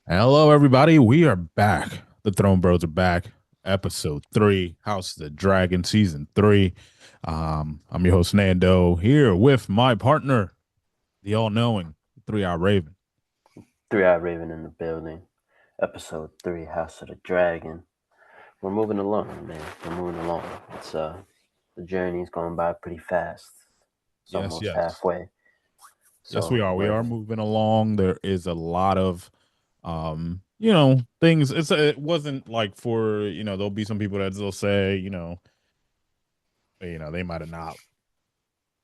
Hello, everybody. We are back. The Throne Bros are back. Episode 3, House of the Dragon, Season 3. I'm your host, Nando, here with my partner, the all knowing 3 Hour Raven. Three-Eyed Raven in the building. Episode 3, House of the Dragon. We're moving along, man. We're moving along. The journey's going by pretty fast. It's Yes, almost yes. halfway. Yes, we So are. We we're are moving along. There is a lot of, things. It wasn't like there'll be some people that will say, they might have not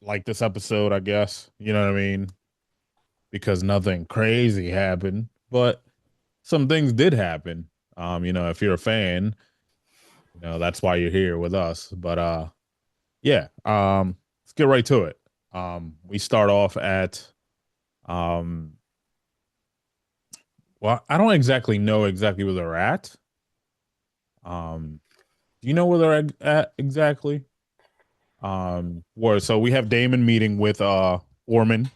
liked this episode, I guess. You know what I mean? Because nothing crazy happened. But some things did happen. If you're a fan, that's why you're here with us. But yeah, let's get right to it. We start off at um well, I don't exactly know exactly where they're at. Um, do you know where they're at exactly? Where so we have Damon meeting with Orman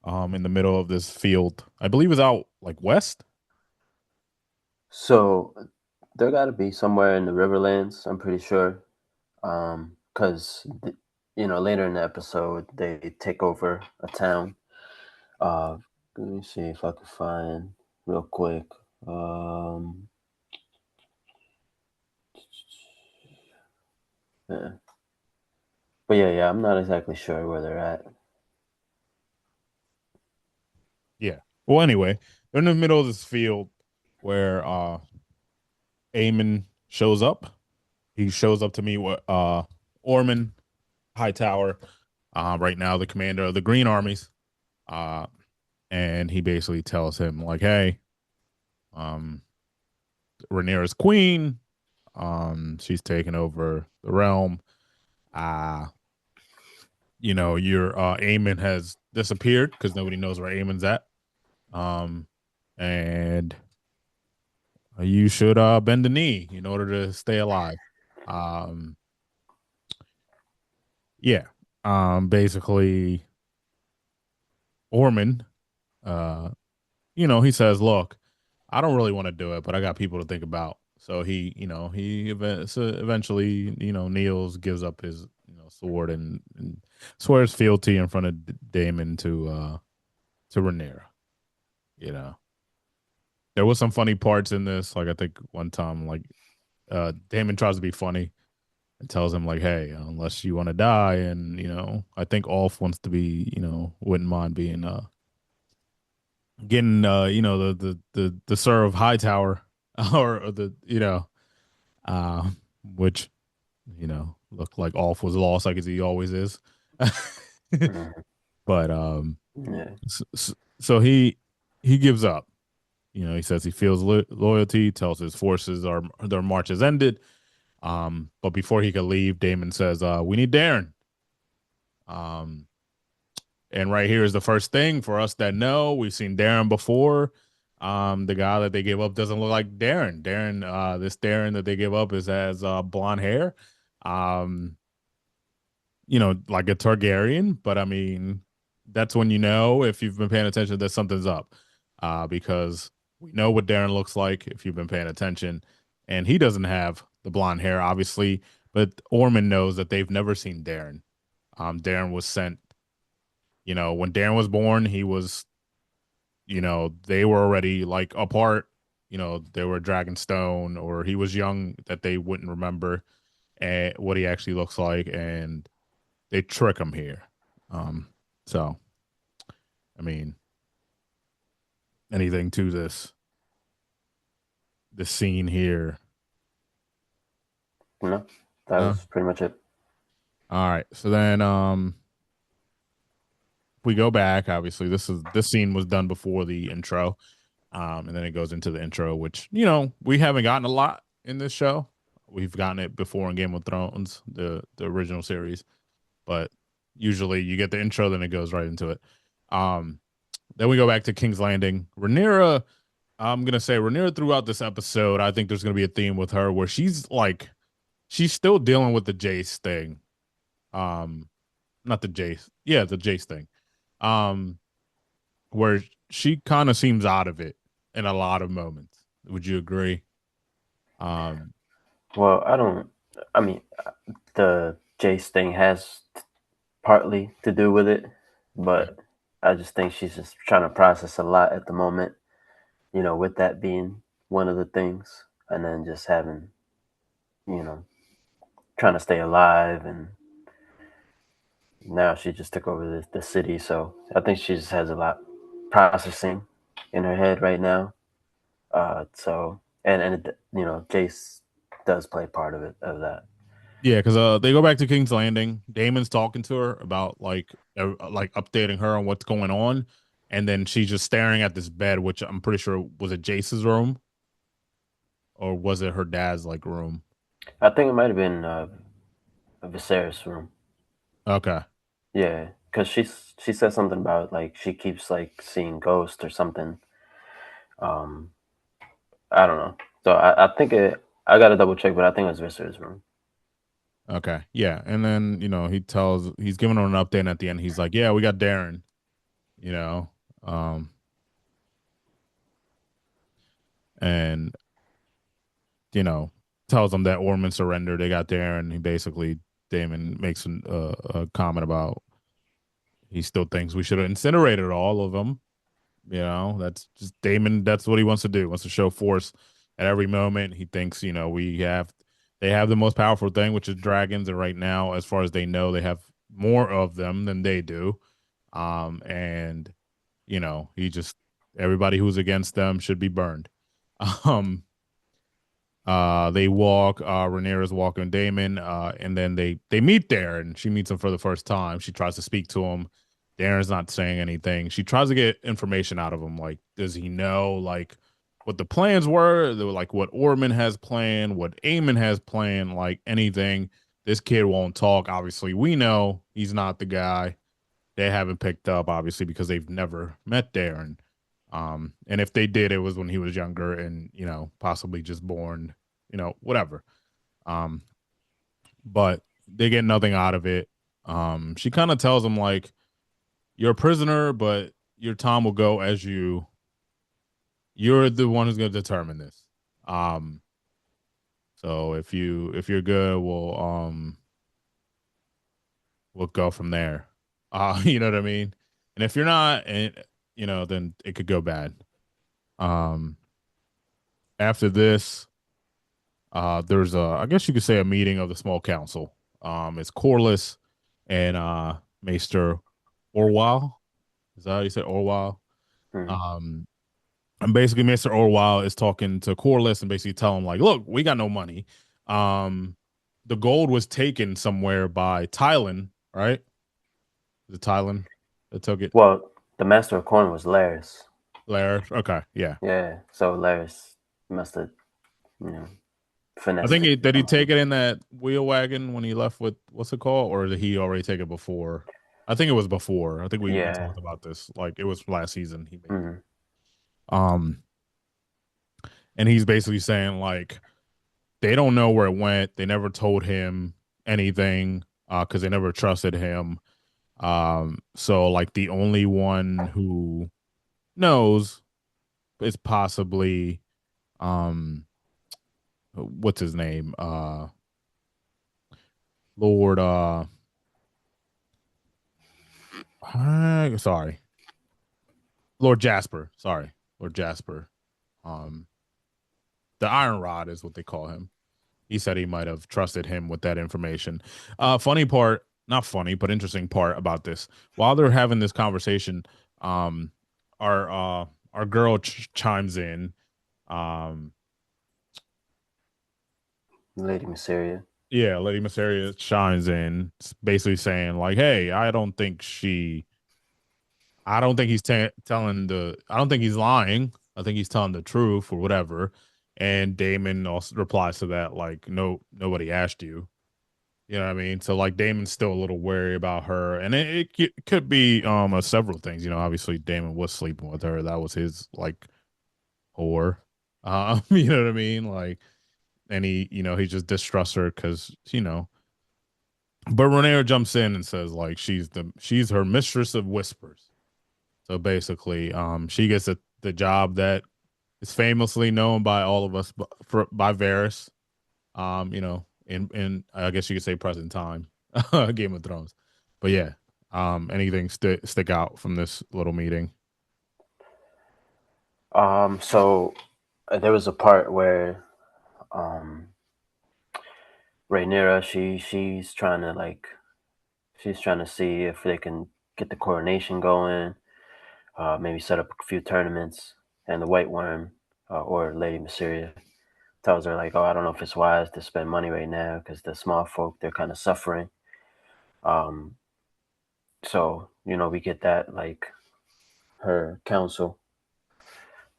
in the middle of this field. I believe it's out like west. so there got to be somewhere in the Riverlands. I'm pretty sure. Because later in the episode they take over a town. Uh, Let me see if I can find real quick. Um, yeah. But yeah, I'm not exactly sure where they're at. Yeah. Well, anyway, they're in the middle of this field where Aemon shows up. He shows up to meet with Orman Hightower, right now the commander of the Green Armies. Uh, and he basically tells him like, "Hey, um, Rhaenyra's queen. She's taken over the realm. Uh, your Aemon has disappeared because nobody knows where Aemon's at. Um, and you should bend the knee in order to stay alive." Um, yeah. Basically, Orman, uh, he says, "Look, I don't really want to do it, but I got people to think about." So so eventually, kneels, gives up his, sword and swears fealty in front of Damon to Rhaenyra. You know, there was some funny parts in this. Like I think one time, like Damon tries to be funny and tells him like, "Hey, unless you want to die," and I think Ulf wants to be, wouldn't mind being getting the Sir of Hightower or the uh which looked like Ulf was lost like as he always is. Mhm. But Yeah. so he gives up. He says he feels loyalty, tells his forces their march has ended. But before he could leave, Damon says, "We need Darren." Um, and right here is the first thing for us that know we've seen Darren before. The guy that they gave up doesn't look like Darren. This Darren that they give up has blonde hair. Um, like a Targaryen, but I mean, that's when you know if you've been paying attention that something's up. Because we know what Darren looks like if you've been paying attention, and he doesn't have the blonde hair, obviously, but Orman knows that they've never seen Darren. Darren was sent, when Darren was born, he was, they were already like apart, they were Dragonstone, or he was young that they wouldn't remember what he actually looks like, and they trick him here. Um, so I mean, anything to this scene here? No, that No. was pretty much it. All right. So then, we go back. Obviously, this scene was done before the intro, and then it goes into the intro, which we haven't gotten a lot in this show. We've gotten it before in Game of Thrones, the original series, but usually you get the intro, then it goes right into it. Um, then we go back to King's Landing. Rhaenyra, I'm gonna say Rhaenyra throughout this episode, I think there's gonna be a theme with her where she's still dealing with the Jace thing. Um, Not the Jace, the Jace thing. Um, where she kind of seems out of it, in a lot of moments. Would you agree? Um, Well, I don't. I mean, the Jace thing has partly to do with it, yeah, but I just think she's just trying to process a lot at the moment. With that being one of the things, and then just having, you know, trying to stay alive, and now she just took over the city. So I think she just has a lot processing in her head right now. So Jace does play part of it of that. yeah, because they go back to King's Landing. Damon's talking to her about like updating her on what's going on, and then she's just staring at this bed, which I'm pretty sure was it Jace's room or was it her dad's like room? I think it might have been Viserys' room. Okay, Yeah, because she said something about like she keeps like seeing ghosts or something. Um, I don't know. So I think it. I got to double check, but I think it was Viserys' room. okay, yeah, and then he's giving her an update, and at the end he's like, "Yeah, we got Darren," you know, um, and you know tells them that Ormond surrendered. They got Darren. He basically Damon makes a comment about he still thinks we should have incinerated all of them. That's just Damon. That's what he wants to do. He wants to show force at every moment. He thinks, they have the most powerful thing, which is dragons. And right now, as far as they know, they have more of them than they do. And he just everybody who's against them should be burned. Um, they walk. Rhaenyra's walking Damon, and then they meet there, and she meets him for the first time. She tries to speak to him. Darren's not saying anything. She tries to get information out of him, like does he know like what the plans were, like what Ormond has planned, what Aemon has planned, like anything. This kid won't talk. Obviously, we know he's not the guy. They haven't picked up, obviously, because they've never met Darren. And if they did, it was when he was younger and possibly just born, whatever. Um, but they get nothing out of it. She kind of tells him like, "You're a prisoner, but your time will go as you're the one who's going to determine this." Um, so if you're good, we'll go from there. You know what I mean? And if you're not, and then it could go bad. Um, After this, there's I guess you could say a meeting of the small council. It's Corliss and Maester Orwell. Is that how you say Orwell? Hmm. Um, and basically, Maester Orwell is talking to Corliss and basically telling him like, "Look, we got no money. Um, the gold was taken somewhere by Tylan, right? The Tylan that took it. Well, the Master of Corn was Laris. Lair. Okay, yeah. Yeah, so Laris must have you know I finessed think it did he somehow. take it in that wheel wagon when he left with what's it called, or did he already take it before? I think it was before. I think we Yeah. talked about this. Like it was last season he made it. Hmm. Um, and he's basically saying like they don't know where it went. They never told him anything because they never trusted him. So like the only one who knows is possibly what's his name? Lord sorry. Lord Jasper. Sorry. Lord Jasper. Um the Iron Rod is what they call him. He said he might have trusted him with that information. Funny part, not funny, but interesting part about this. While they're having this conversation, um, our girl chimes in. Um, Lady Mysteria. yeah, Lady Mysteria chimes in, basically saying like, "Hey, I don't think he's telling I don't think he's lying. I think he's telling the truth or whatever." And Damon also replies to that like, "No, nobody asked you." You know what I mean? So like Damon's still a little wary about her, and it could be several things. Obviously Damon was sleeping with her. That was his like whore. You know what I mean? Like, and he just distrusts her because. But Rhaenyra jumps in and says like she's her mistress of whispers. So basically, she gets the job that is famously known by all of us by Varys. In I guess you could say present time, Game of Thrones. But yeah, anything stick out from this little meeting? So there was a part where um, Rhaenyra, she's trying to see if they can get the coronation going, maybe set up a few tournaments, and the White Worm or Lady Mysteria tells her like, "Oh, I don't know if it's wise to spend money right now because the small folk they're kind of suffering." Um, so we get that like her counsel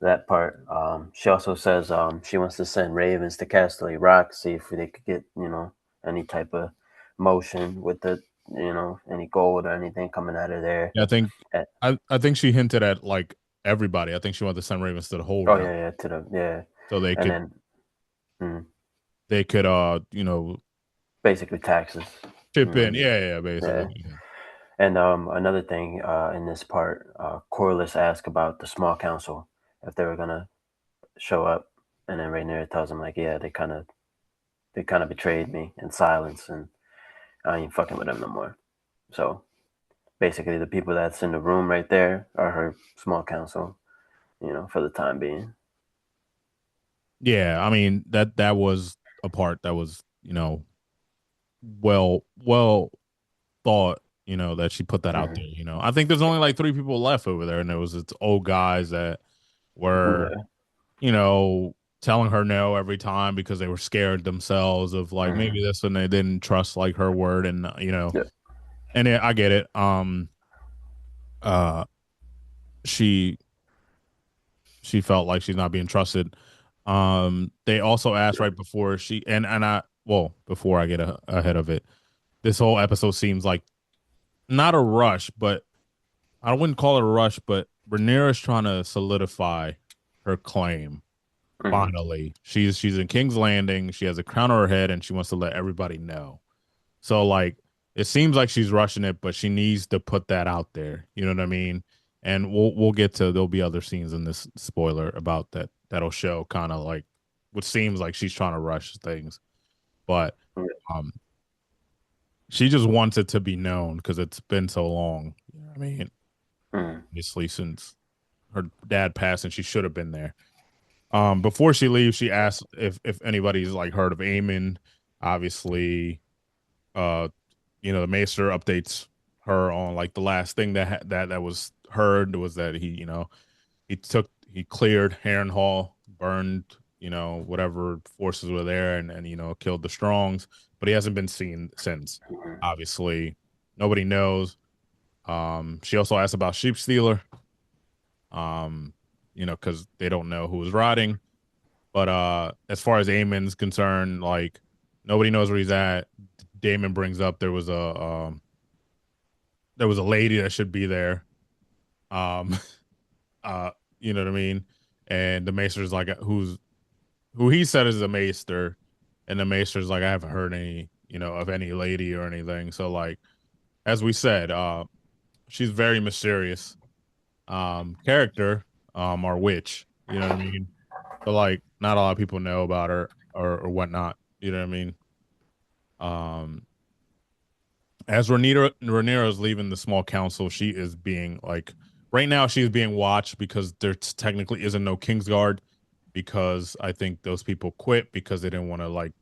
that part. She also says she wants to send ravens to Casterly Rock, see if they could get any type of motion with the any gold or anything coming out of there. Yeah, Eh, I think she hinted at like everybody. I think she wanted to send ravens to the whole oh realm yeah, yeah, to the yeah, so and then mm, they could basically taxes. chip in. Mm, Yeah, yeah, yeah, basically. Yeah. and another thing in this part, Corlys asked about the small council if they were gonna show up, and then Rhaenyra tells him like, yeah, they kind of betrayed me in silence, and I ain't fucking with them no more. So basically, the people that's in the room right there are her small council, for the time being. Yeah, I mean that was a part that was, well thought, that she put that out there, Hmm. I think there's only like three people left over there, and there was its old guys that were, Yeah. telling her no every time because they were scared themselves of like maybe Hmm. this, and they didn't trust like her word, and Yeah. I get it. Uh she she felt like she's not being trusted. They also asked right before she and I well, before I get ahead of it, this whole episode seems like not a rush, but I wouldn't call it a rush, but Rhaenyra's trying to solidify her claim. Hmm. Finally, she's in King's Landing. She has a crown on her head, and she wants to let everybody know. So like, it seems like she's rushing it, but she needs to put that out there. You know what I mean? And we'll get to there'll be other scenes in this spoiler about that that'll show kind of like what seems like she's trying to rush things, but um, she just wants it to be known because it's been so long. You know what I mean? Hmm. Obviously, since her dad passed, and she should have been there. Before she leaves, she asks if anybody's like heard of Eamon. Obviously, uh, the Maester updates her on like the last thing that was heard was that he cleared Harrenhal, burned whatever forces were there, and killed the Strongs, but he hasn't been seen since. Hmm. Obviously, nobody knows. She also asked about Sheep Stealer, because they don't know who was riding. But as far as Aemon's concerned, like nobody knows where he's at. Damon brings up there was a lady that should be there. Um, uh, you know what I mean? And the Maester's like, who he said is a Maester, and the Maester's like, I haven't heard any, of any lady or anything. So like, as we said, she's very mysterious, character, or witch. You know what I mean? But like, not a lot of people know about her or whatnot. You know what I mean? Um, as Rhaenyra is leaving the small council, she is being like right now she is being watched because there technically isn't no Kingsguard because I think those people quit because they didn't want to like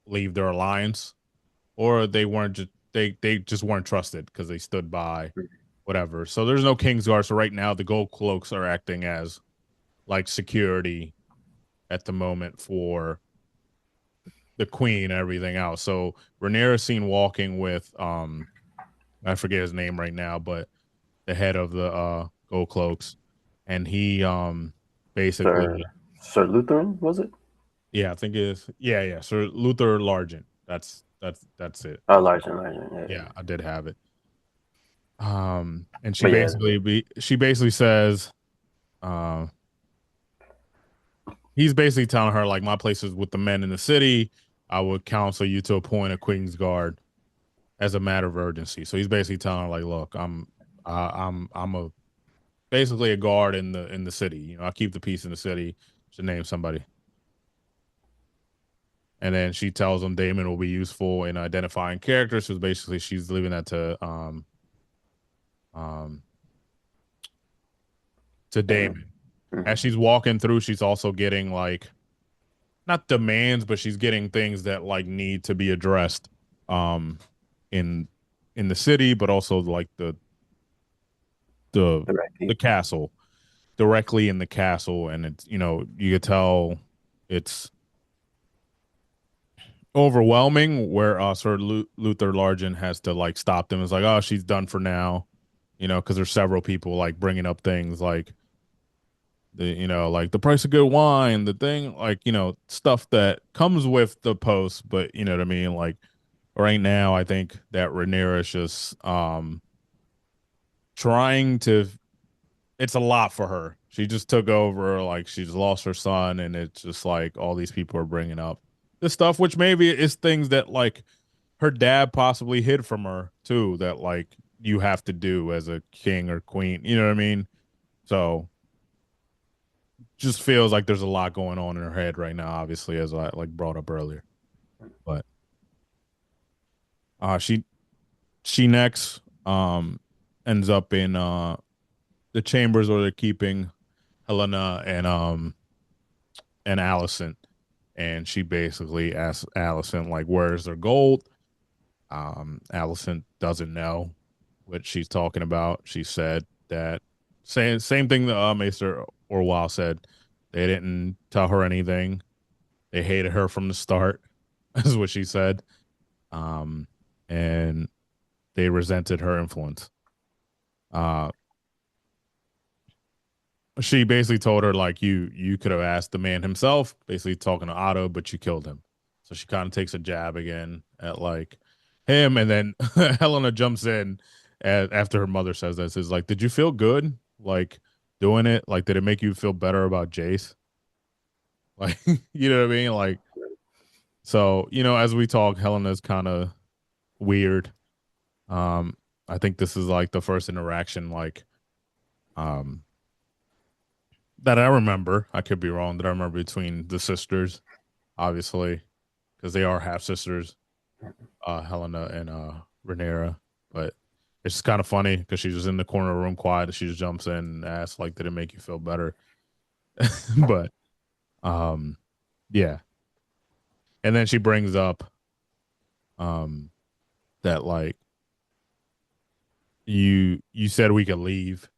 leave their alliance or they weren't just they just weren't trusted because they stood by whatever. So there's no Kingsguard. So right now the gold cloaks are acting as like security at the moment for the queen and everything else. So Rhaenyra seen walking with I forget his name right now, but the head of the Gold Cloaks, and he Sir basically Sir Lutheran was it? yeah, I think it is yeah. Sir Luther Largent. That's it. Oh, Largent, Largent. Yeah, Yeah, yeah. I did have it. And But yeah, she basically says, uh, he's basically telling her like my place is with the men in the city. I would counsel you to appoint a Queen's Guard as a matter of urgency. So he's basically telling her like, look, I'm a basically a guard in the city. I keep the peace in the city. Should name somebody. And then she tells him Damon will be useful in identifying characters. So basically, she's leaving that um to Damon. Damon. As Hmm. she's walking through, she's also getting like not demands, but she's getting things that like need to be addressed um in in the city, but also like the The right the people. castle directly in the castle, and it's you could tell it's overwhelming where Sir Luther Largent has to like stop them. It's like, oh, she's done for now, because there's several people like bringing up things like like the price of good wine, the thing, like stuff that comes with the post. But you know what I mean. Like right now, I think that Rhaenyra is just trying to. It's a lot for her. She just took over, like she's lost her son, and it's just like all these people are bringing up this stuff, which maybe is things that like her dad possibly hid from her too, that like you have to do as a king or queen. You know what I mean? So just feels like there's a lot going on in her head right now, obviously, as I like brought up earlier. But she next ends up in the chambers where they're keeping Helena and Allison. And she basically asks Allison, like, where's their gold? Allison doesn't know what she's talking about. She said that same thing that Maester Orwell said. They didn't tell her anything. They hated her from the start, is what she said. Um, and they resented her influence. Uh, she basically told her like you could have asked the man himself, basically talking to Otto, but you killed him. So she kind of takes a jab again at like him, and then Helena jumps in after her mother says this. Is like, did you feel good like doing it? Like, did it make you feel better about Jace? Like, you know what I mean? Like, so as we talk, Helena's kind of weird. Um, I think this is like the first interaction, like, um, that I remember. I could be wrong. That I remember between the sisters, obviously, because they are half sisters, Helena and Rhaenyra. But it's just kind of funny because she's just in the corner of the room, quiet, and she just jumps in and asks, like, "Did it make you feel better?" But um, yeah, and then she brings up um that like you said we could leave.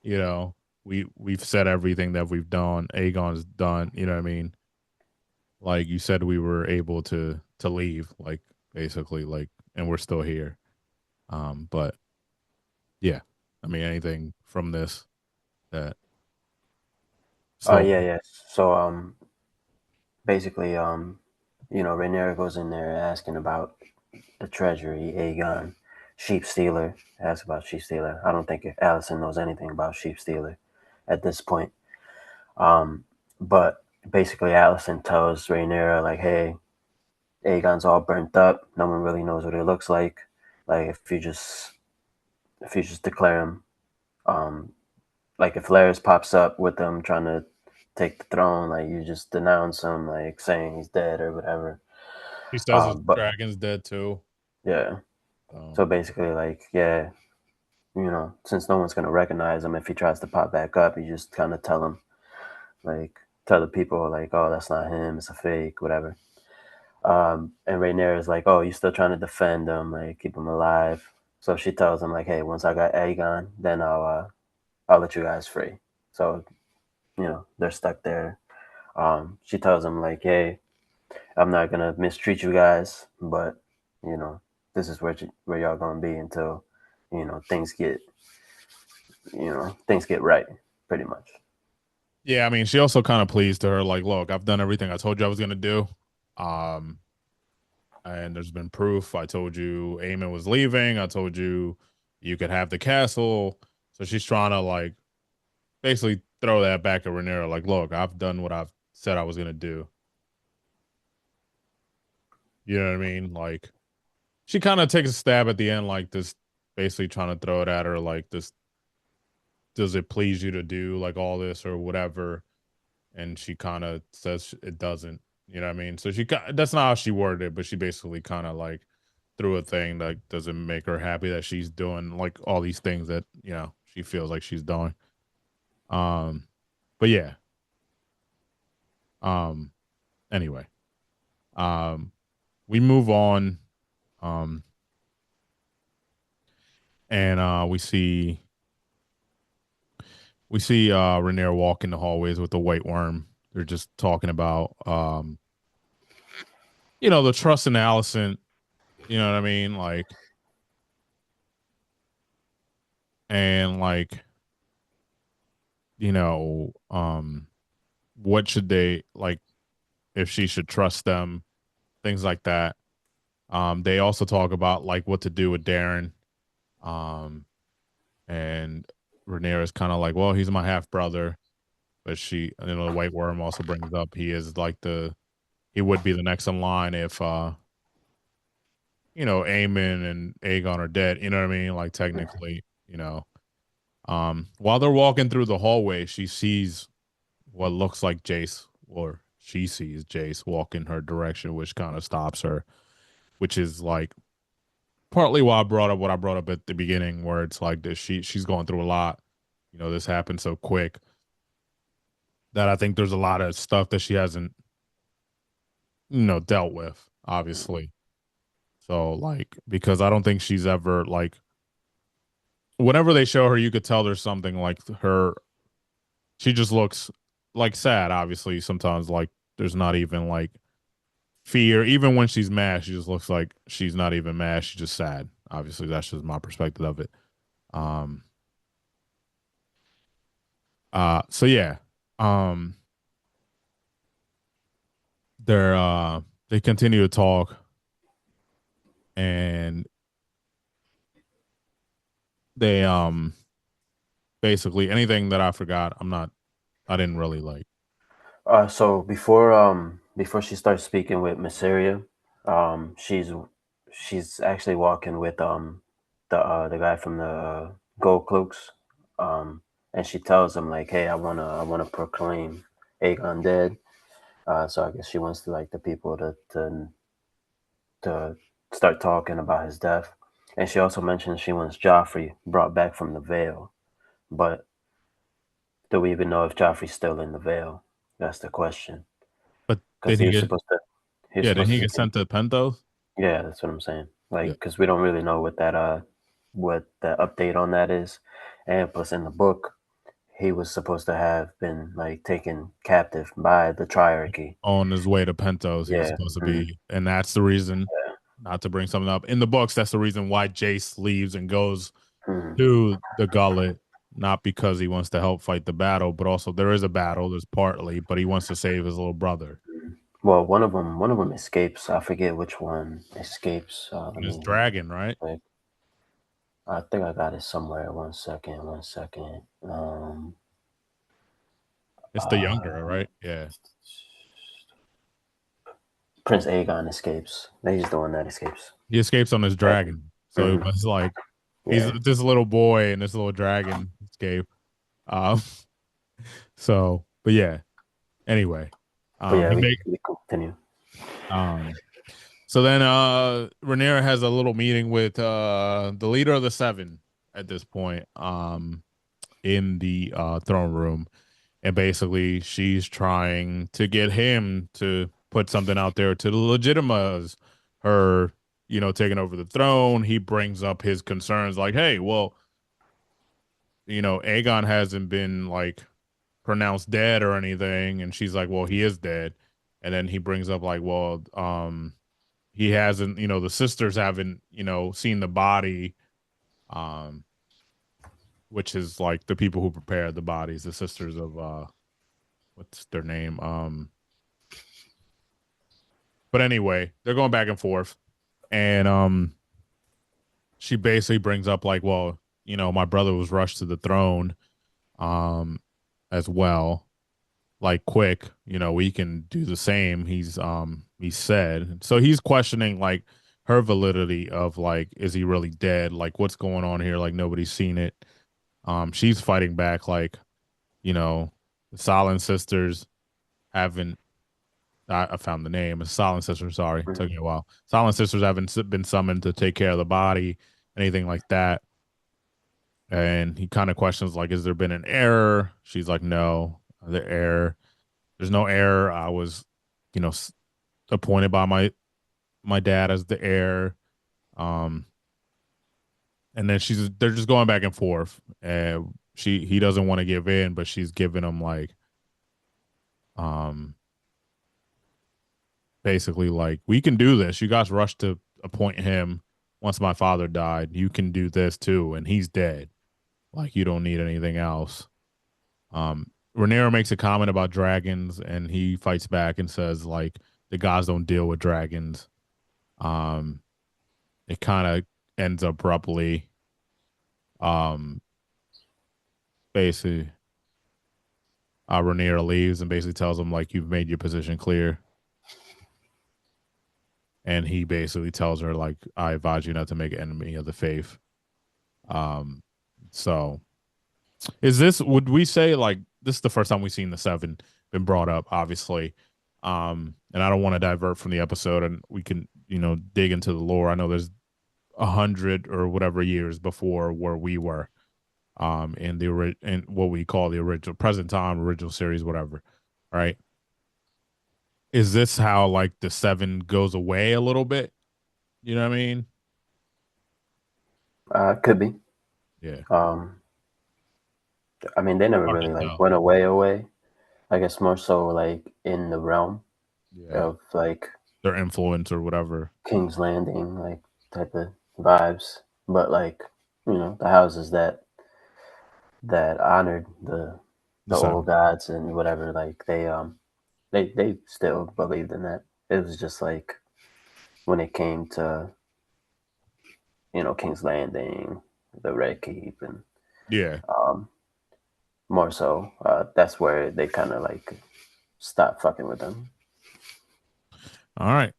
You know, we've said everything that we've done. Aegon's done. You know what I mean? Like you said, we were able to leave, like basically, like, and we're still here. But yeah, I mean, anything from this that Oh still, yeah, yeah. So basically Rhaenyra goes in there asking about the treasury, Aegon, sheep stealer. Asks about sheep stealer. I don't think if Allison knows anything about sheep stealer at this point. Um, but basically Allison tells Rhaenyra like, hey, Aegon's all burnt up. No one really knows what it looks like. Like if you just declare him, um, like if Larys pops up with them trying to take the throne, like you just denounce him, like saying he's dead or whatever. he says his But dragon's dead too. yeah, So so basically, like yeah, since no one's gonna recognize him if he tries to pop back up, you just kind of tell him, like tell the people like, oh, that's not him, it's a fake, whatever. And Rhaenyra is like, oh, you still trying to defend him, like keep him alive. So she tells him like, hey, once I got Aegon, then I'll let you guys free. So they're stuck there. She tells him like, hey, I'm not gonna mistreat you guys, but you know, this is where y'all gonna be until things get things get right, pretty much. yeah, I mean, she also kind of pleased to her, like, look, I've done everything I told you I was gonna do. Um, and there's been proof. I told you Aemon was leaving. I told you you could have the castle. So she's trying to like basically throw that back at Rhaenyra, like, look, I've done what I've said I was gonna do. You know what I mean? Like she kind of takes a stab at the end, like this, basically trying to throw it at her, like this does it please you to do like all this or whatever? And she kind of says it doesn't. You know what I mean? So that's not how she worded it, but she basically kind of like threw a thing that doesn't make her happy that she's doing like all these things that she feels like she's doing. Um, but yeah. Um, anyway, um, we move on. Um, and we see Rhaenyra walk in the hallways with the white worm. They're just talking about the trust in Allison, you know what I mean? Like, and like, you know, what should they like if she should trust them, things like that. They also talk about like what to do with Darren. Um, and Rhaenyra is kind of like, well, he's my half brother, but the white worm also brings up he would be the next in line if Aemon and Aegon are dead. You know what I mean? Like technically, while they're walking through the hallway, she sees what looks like Jace, or she sees Jace walk in her direction, which kind of stops her, which is like partly why I brought up what I brought up at the beginning, where it's like this, she's going through a lot. This happened so quick that I think there's a lot of stuff that she hasn't, dealt with, obviously. So like, because I don't think she's ever like, whenever they show her, you could tell there's something like her. She just looks like sad. Obviously, sometimes like there's not even like fear. Even when she's mad, she just looks like she's not even mad. She's just sad. Obviously, that's just my perspective of it. Um. So yeah. Um. They're they continue to talk, and they basically anything that I forgot. I didn't really like. So before she starts speaking with Mysaria, she's actually walking with the guy from the Gold Cloaks, and she tells him like, "Hey, I wanna proclaim Aegon dead." So I guess she wants to like the people to start talking about his death, and she also mentions she wants Joffrey brought back from the Vale, but do we even know if Joffrey's still in the Vale? That's the question. But Because did he get? he was Yeah, did supposed he to get sent to Pentos? yeah, that's what I'm saying. Like, Yeah. because we don't really know what the update on that is, and plus in the book, he was supposed to have been like taken captive by the Triarchy. On his way to Pentos, he was Yeah, supposed to be, and that's the reason. Not to bring something up in the books, that's the reason why Jace leaves and goes mhm. to the Gullet, not because he wants to help fight the battle, but also there is a battle. There's partly, but he wants to save his little brother Well, one of them escapes. I forget which one escapes. Let and his me. dragon, right? Like, I think I got it somewhere. One second. One second. It's the younger, Uh, right? Yeah. Prince Aegon escapes. He's the one that escapes. He escapes on his But, dragon. So it mhm, was like he's yeah, this little boy and this little dragon escape. Um, but yeah. Anyway, but yeah, he we make we continue. um. So then, Rhaenyra has a little meeting with the leader of the Seven at this point, in the throne room, and basically she's trying to get him to put something out there to legitimize her, taking over the throne. He brings up his concerns like, hey, well, Aegon hasn't been like pronounced dead or anything, and she's like, well, he is dead. And then he brings up like, well, he hasn't, the sisters haven't, seen the body, um which is like the people who prepared the bodies, the sisters of what's their name? But anyway, they're going back and forth, and she basically brings up like, well, my brother was rushed to the throne, um, as well. Like quick, we can do the same. He said. So he's questioning like her validity of like, is he really dead? Like, what's going on here? Like nobody's seen it. She's fighting back like, the Silent Sisters haven't. I found the name. It's Silent Sisters. Sorry, it took Mhm. me a while. Silent Sisters haven't been summoned to take care of the body, anything like that. And he kind of questions like, "Has there been an error?" She's like, "No, the error. There's no error. I was, you know, appointed by my dad as the heir." Um, and then they're just going back and forth. And he doesn't want to give in, but she's giving him like, um, basically like, we can do this. You guys rushed to appoint him once my father died. You can do this too, and he's dead. Like you don't need anything else. Rhaenyra makes a comment about dragons, and he fights back and says like the gods don't deal with dragons. Um, it kind of ends abruptly. Um, basically, Rhaenyra leaves and basically tells him like you've made your position clear, and he basically tells her like I advise you not to make an enemy of the faith. Um, so would we say like this is the first time we've seen the seven been brought up, obviously. And I don't want to divert from the episode, and we can, dig into the lore. I know there's 100 or whatever years before where we were, in what we call the original present time, original series, whatever. Right. Is this how like the seven goes away a little bit? You know what I mean? Could be. Yeah. Um, I mean, they never Hard to really like tell. went away. I guess more so like in the realm Yeah. of like Their influence or whatever. King's Landing, like type of vibes. But like, the houses that honored The the old seven. gods and whatever, like they still believed in that. It was just like when it came to, King's Landing, the Red Keep, and Yeah. um, more so, that's where they kind of like stopped fucking with them. All right.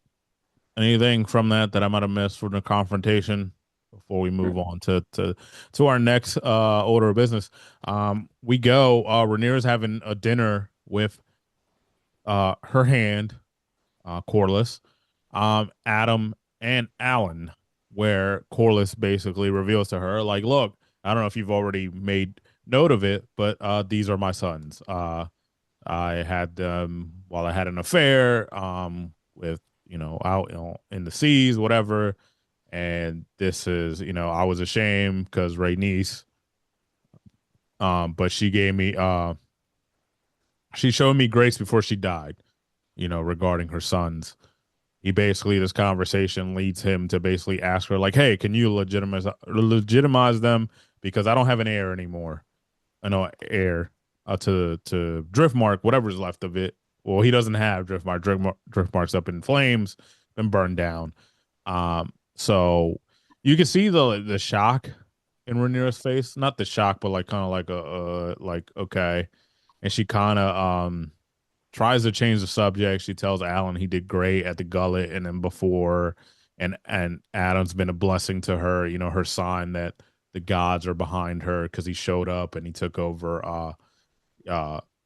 Anything from that I might have missed from the confrontation before we move on to our next order of business? We go. Rhaenyra's having a dinner with her hand, Corliss, Adam, and Alan, where Corliss basically reveals to her, like, look, I don't know if you've already made note of it, but these are my sons. I had them while I had an affair with, out in the seas, whatever. And this is, I was ashamed because Rhaenys, but she showed me grace before she died, regarding her sons. This conversation leads him to basically ask her, like, hey, can you legitimize them? Because I don't have an heir anymore. I know heir to Driftmark, whatever's left of it. Well, he doesn't have Driftmark. Driftmark's up in flames, been burned down. So you can see the shock in Rhaenyra's face. Not the shock, but like kind of like like okay. And she kind of tries to change the subject. She tells Alan he did great at the gullet and then before, and Adam's been a blessing to her. Her sign that the gods are behind her because he showed up and he took over. Uh,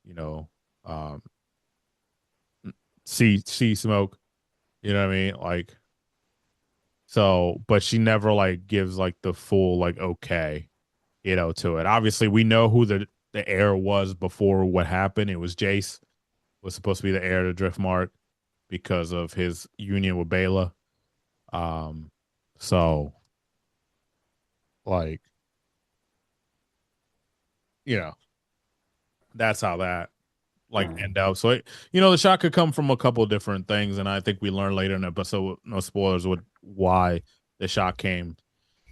you know, um, sea smoke. You know what I mean? Like so, but she never like gives like the full like okay, to it. Obviously, we know who the heir was before what happened. It was Jace was supposed to be the heir to Driftmark because of his union with Bela. Um, so like, you know, that's how that like Mm. end up. So the shot could come from a couple of different things, and I think we learn later in the episode, no spoilers, with why the shot came.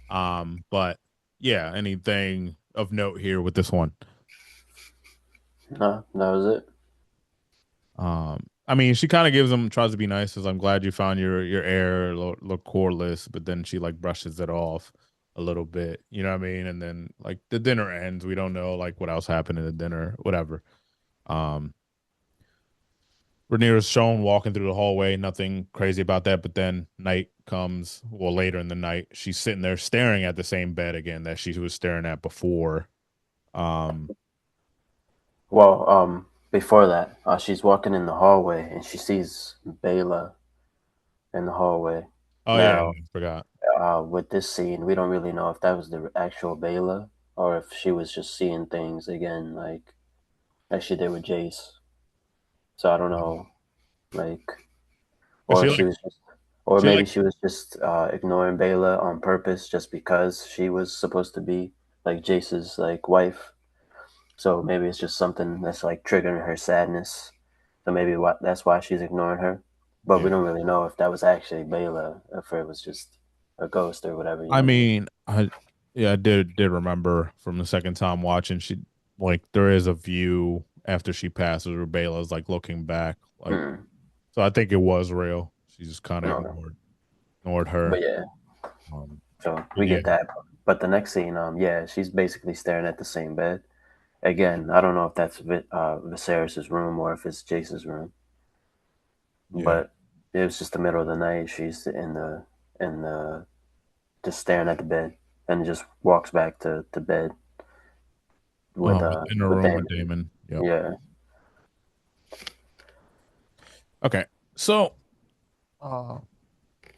But yeah, anything of note here with this one? No, that was it. I mean, she kind of gives him tries to be nice, says, "I'm glad you found your heir, look coreless," but then she like brushes it off a little bit, you know what I mean? And then like the dinner ends, we don't know like what else happened in the dinner, whatever. Um, Rhaenyra's shown walking through the hallway, nothing crazy about that. But then night comes, well, later in the night, she's sitting there staring at the same bed again that she was staring at before. Um, Before that, she's walking in the hallway and she sees Bayla in the hallway. oh yeah, Now, yeah, I forgot. with this scene, we don't really know if that was the actual Bayla or if she was just seeing things again, like she did with Jace. So I don't know, like, Cause or if she was just, or she maybe like she was just ignoring Bayla on purpose, just because she was supposed to be like Jace's like wife. So maybe it's just something that's like triggering her sadness. So maybe that's why she's ignoring her. But we yeah. don't really know if that was actually Bayla, if it was just a ghost or whatever. You I know what I mean? mean, I yeah, I did remember from the second time watching. She like there is a view after she passes where Bela's like looking back, like Hmm. so. I think it was real. She just kind of No, ignored but her. yeah. So But we yeah, get that. But the next scene, yeah, she's basically staring at the same bed. Again, I don't know if that's Viserys's room or if it's Jace's room. yeah. But it was just the middle of the night. She's in the just staring at the bed, and just walks back to bed In a with room with Damon. Damon. Yep. Yeah. Okay. So uh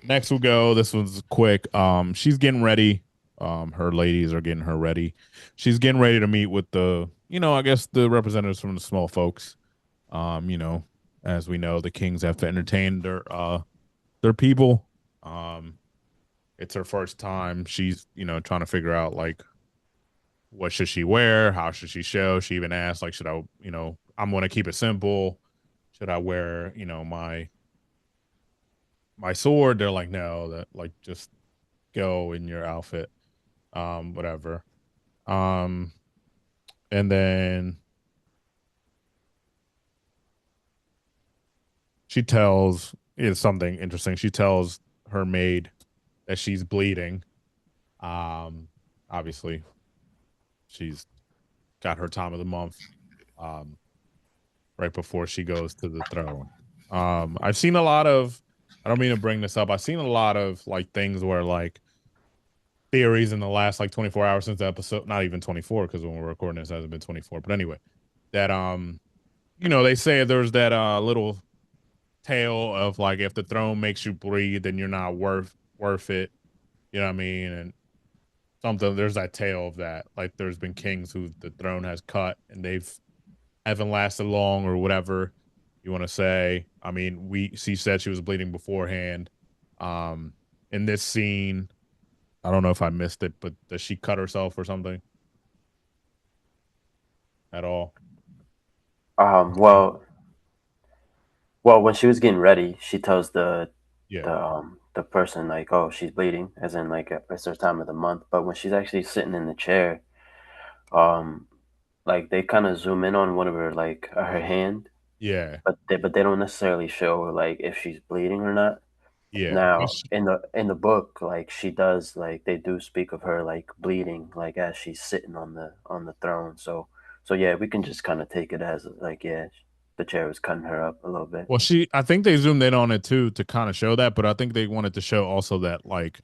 next we'll go. This one's quick. She's getting ready. Her ladies are getting her ready. She's getting ready to meet with the, I guess the representatives from the small folks. Um, you know, as we know, the kings have to entertain their people. Um, it's her first time. She's, trying to figure out like what should she wear, how should she show. She even asked, like, should I, I'm gonna keep it simple. Should I wear, my sword? They're like, no, that like just go in your outfit. Whatever. Um, and then she tells it's something interesting. She tells her maid that she's bleeding. Um, Obviously, she's got her time of the month. Um, right before she goes to the throne. I've seen a lot of. I don't mean to bring this up. I've seen a lot of like things where like theories in the last like 24 hours since the episode, not even 24, because when we're recording this, it hasn't been 24. But anyway, that they say there's that little tale of like if the throne makes you bleed, then you're not worth it. You know what I mean? And something there's that tale of that. Like there's been kings who the throne has cut and they've haven't lasted long or whatever you want to say. I mean, she said she was bleeding beforehand. Um, in this scene, I don't know if I missed it, but does she cut herself or something at all? Um. Well. Well, when she was getting ready, she tells Yeah, the person like, "Oh, she's bleeding," as in like it's her time of the month. But when she's actually sitting in the chair, um, like they kind of zoom in on one of her like her hand, yeah, but they don't necessarily show like if she's bleeding or not. yeah. Now, in the book, like she does, like they do speak of her like bleeding, like as she's sitting on the throne. So yeah, we can just kind of take it as like yeah, the chair was cutting her up a little bit. Well, I think they zoomed in on it too to kind of show that, but I think they wanted to show also that like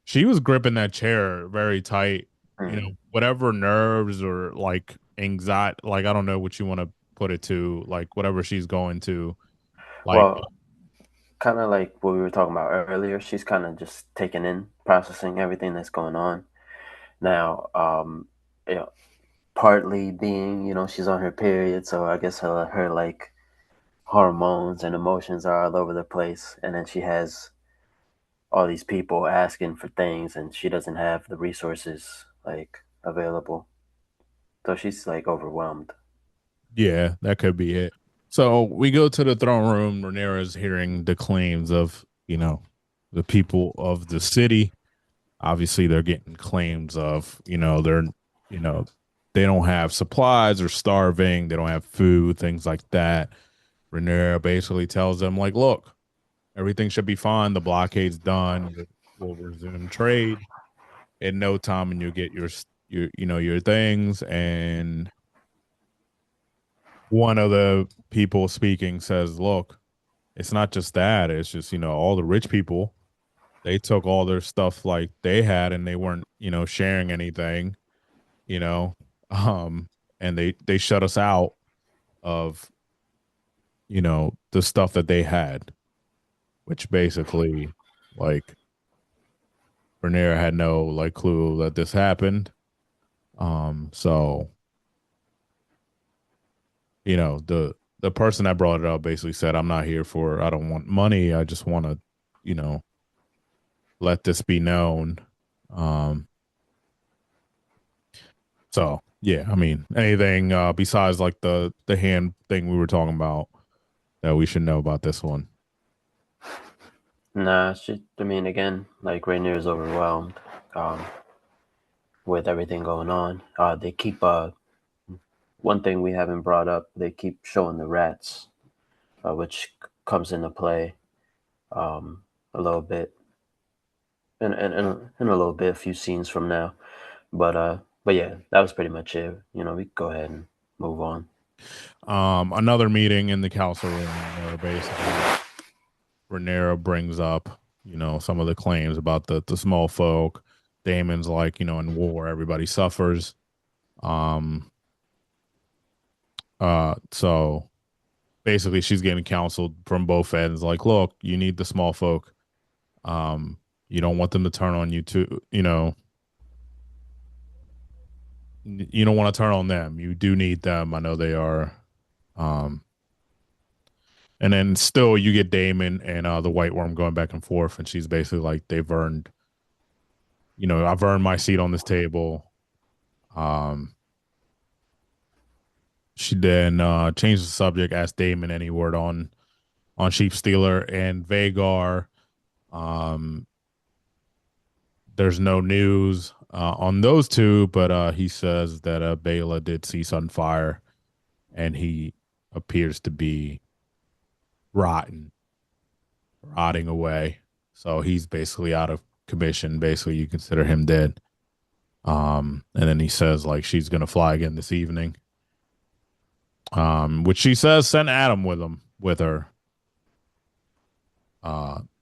she was gripping that chair very tight. Mm. Whatever nerves or like anxiety, like I don't know what you want to put it to, like whatever she's going to, like Well, kind of like what we were talking about earlier. She's kind of just taking in, processing everything that's going on now. You know, partly being, she's on her period, so I guess her like hormones and emotions are all over the place, and then she has all these people asking for things and she doesn't have the resources like available, so she's like overwhelmed. yeah, that could be it. So we go to the throne room. Rhaenyra's hearing the claims of, the people of the city. Obviously, they're getting claims of, you know, they don't have supplies or starving. They don't have food, things like that. Rhaenyra basically tells them, like, look, everything should be fine. The blockade's done. We'll resume trade in no time, and you'll get your things. And one of the people speaking says, look, it's not just that. It's just, all the rich people, they took all their stuff like they had and they weren't, sharing anything, you know. um, and they shut us out of the stuff that they had, which basically like Rhaenyra had no like clue that this happened. So the person that brought it up basically said, "I'm not here for. I don't want money. I just want to, you know, let this be known." Um, so yeah, I mean, anything besides like the hand thing we were talking about that we should know about this one. Nah, I mean, again, like Rhaenyra is overwhelmed um, with everything going on. They keep one thing we haven't brought up. They keep showing the rats, which comes into play a little bit in a little bit, a few scenes from now. But yeah, that was pretty much it. We can go ahead and move on. Another meeting in the council room where basically Rhaenyra brings up, some of the claims about the small folk. Damon's like, in war, everybody suffers. Um, so basically she's getting counseled from both ends, like, look, you need the small folk. Um, you don't want them to turn on you too, you don't want to turn on them. You do need them. I know they are. Um, and then still you get Damon and the White Worm going back and forth, and she's basically like, they've earned, I've earned my seat on this table. Um, she then changed the subject, asked Damon any word on Sheep Stealer and Vagar. Um, there's no news on those two, but he says that Bela did see Sunfire, and he appears to be rotten, rotting away. So he's basically out of commission. Basically, you consider him dead. And then he says like she's gonna fly again this evening. Which she says send Adam with her.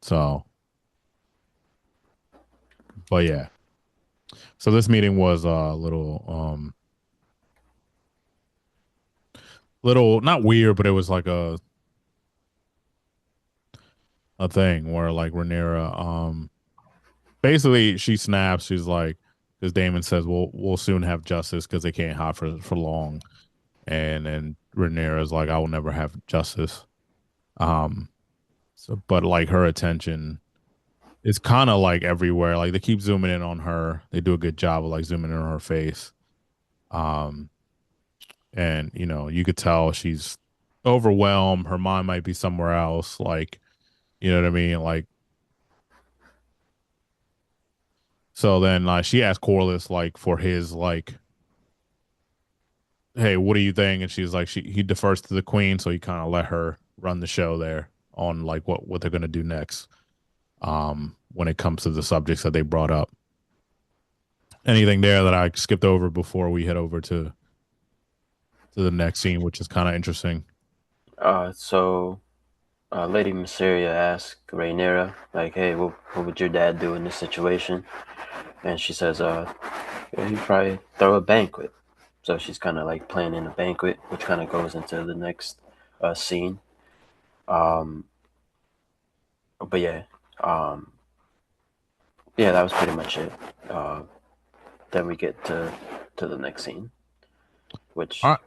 So but yeah. So this meeting was a little not weird, but it was like a thing where like Rhaenyra basically she snaps, she's like, because Damon says we'll soon have justice because they can't hide for long. And then Rhaenyra's like, I will never have justice. Um so but like her attention is kind of like everywhere. Like they keep zooming in on her. They do a good job of like zooming in on her face. Um and you could tell she's overwhelmed. Her mind might be somewhere else. Like, you know what I mean? Like, so then she asked Corliss like for his like, hey, what do you think? And she's like, he defers to the queen, so he kind of let her run the show there on like what they're gonna do next. When it comes to the subjects that they brought up. Anything there that I skipped over before we head over to the next scene, which is kind of interesting. So Lady Mysteria asked Rhaenyra, like, "Hey, what would your dad do in this situation?" And she says, yeah, he'd probably throw a banquet." So she's kind of like planning a banquet, which kind of goes into the next scene. Um, but um, yeah, that was pretty much it. Uh, then we get to the next scene, All which right.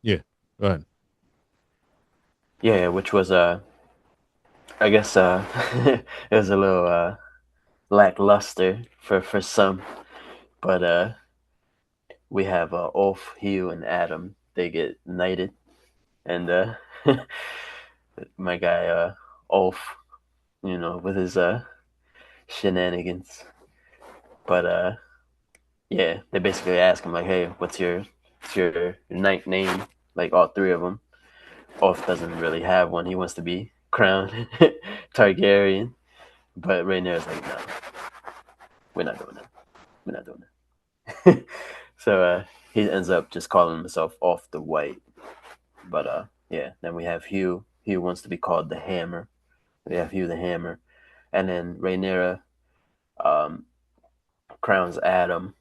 Yeah. Go ahead. yeah, which was I guess it was a little lackluster for some, but we have Ulf, Hugh, and Adam. They get knighted, and my guy Ulf, with his shenanigans. But yeah, they basically ask him like, "Hey, what's your knight name?" Like all three of them. Ulf doesn't really have one. He wants to be crowned Targaryen, but Rhaenyra's like, "No, we're not doing that. We're not doing that." So he ends up just calling himself Off the White. But yeah, then we have Hugh. Hugh wants to be called the Hammer. We have Hugh the Hammer, and then Rhaenyra um, crowns Adam,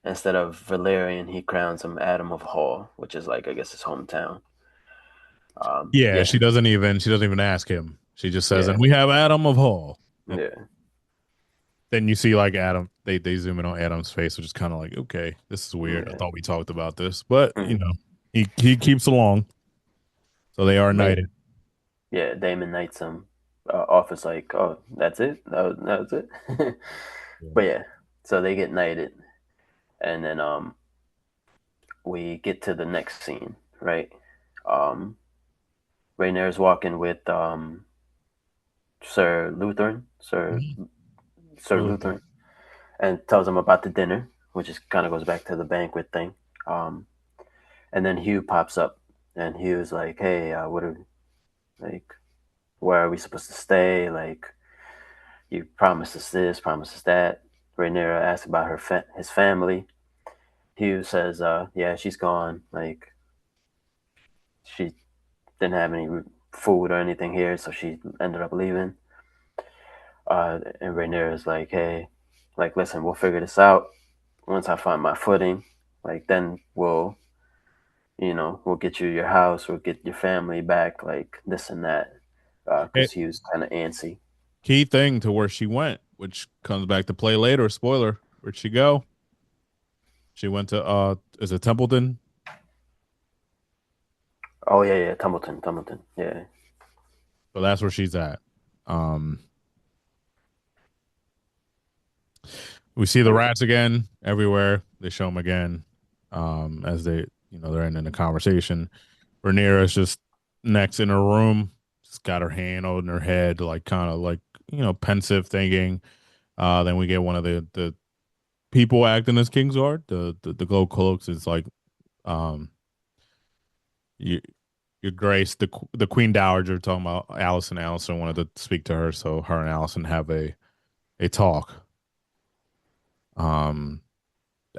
instead of Valerian, he crowns him Adam of Hall, which is like I guess his hometown. Yeah, Yeah, she doesn't even ask him. She just says, yeah, and we have Adam of Hall. And yeah, then you see like Adam, they zoom in on Adam's face, which is kind of like, okay, this is weird. I yeah. thought we talked about this, but Mm. he keeps along, so they are But knighted. yeah, Damon knights him. Office like, oh, that's it. That was it. Yeah. But yeah, so they get knighted, and then we get to the next scene, right? Um, Rhaenyra's walking with Sir Lutheran, Mhm. Sir Lutheran, and tells him about the dinner, which is kind of goes back to the banquet thing. Um, and then Hugh pops up, and Hugh's like, "Hey, what are like, where are we supposed to stay? Like, you promised us this, promised us that." Rhaenyra asks about his family. Hugh says, "Yeah, she's gone. Like, she didn't have any food or anything here, so she ended up leaving." And Rhaenyra's like, "Hey, like, listen, we'll figure this out once I find my footing. Like, then we'll get you your house, we'll get your family back, like this and that." Hey, Because he was kind of antsy. key thing to where she went, which comes back to play later. Spoiler: where'd she go? She went to is it Templeton? Oh yeah, yeah, Tumbleton, yeah. So that's where she's at. Um, we see the And rats again everywhere. They show them again, as they're in a conversation. Rhaenyra is just next in her room, just got her hand on her head, like kind of like pensive, thinking. Then we get one of the people acting as Kingsguard. The glow cloaks is like, um, you, your Grace, the Queen Dowager, talking about Allison. Allison wanted to speak to her, so her and Allison have a talk. Um,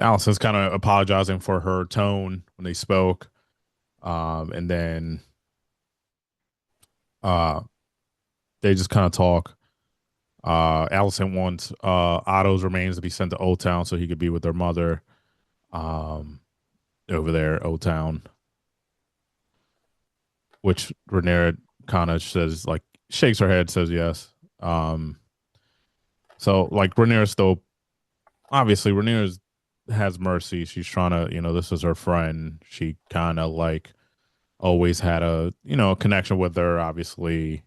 Allison's kind of apologizing for her tone when they spoke. And then uh, they just kind of talk. Allison wants Otto's remains to be sent to Old Town so he could be with their mother, um, over there, Old Town, which Rhaenyra kind of says, like, shakes her head, says yes. Um, so like Rhaenyra still, obviously Rhaenyra has mercy. She's trying to, this is her friend. She kind of like always had a connection with her, obviously,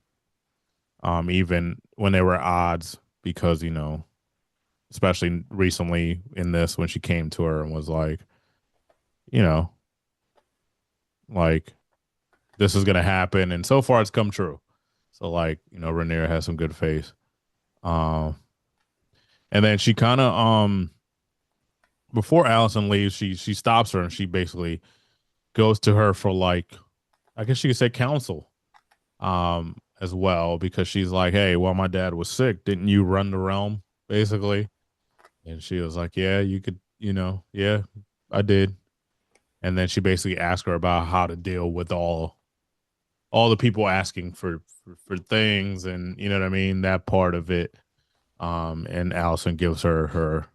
even when they were at odds, because especially recently in this, when she came to her and was like, you know like, this is gonna happen, and so far it's come true. So like, Rhaenyra has some good faith. um and then she kind of, before Allison leaves, she stops her and she basically goes to her for, like, I guess you could say, counsel, as well, because she's like, hey, while my dad was sick, didn't you run the realm, basically? And she was like, yeah, you could, yeah, I did. And then she basically asked her about how to deal with all the people asking for things, and you know what I mean, that part of it. And Allison gives her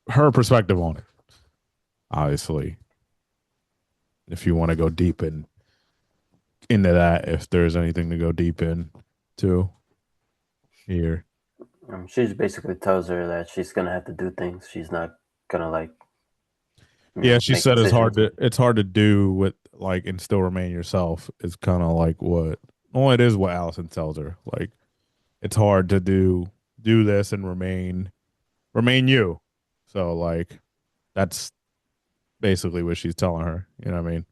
her perspective on it. Obviously, if you want to go deep into that, if there's anything to go deep in to here. she just basically tells her that she's gonna have to do things. She's not gonna like Yeah, she make said decisions. it's hard to do with, like, and still remain yourself. It's kind of like what, well, it is what Allison tells her. Like, it's hard to do this and remain you. So like, that's basically what she's telling her. You know what I mean?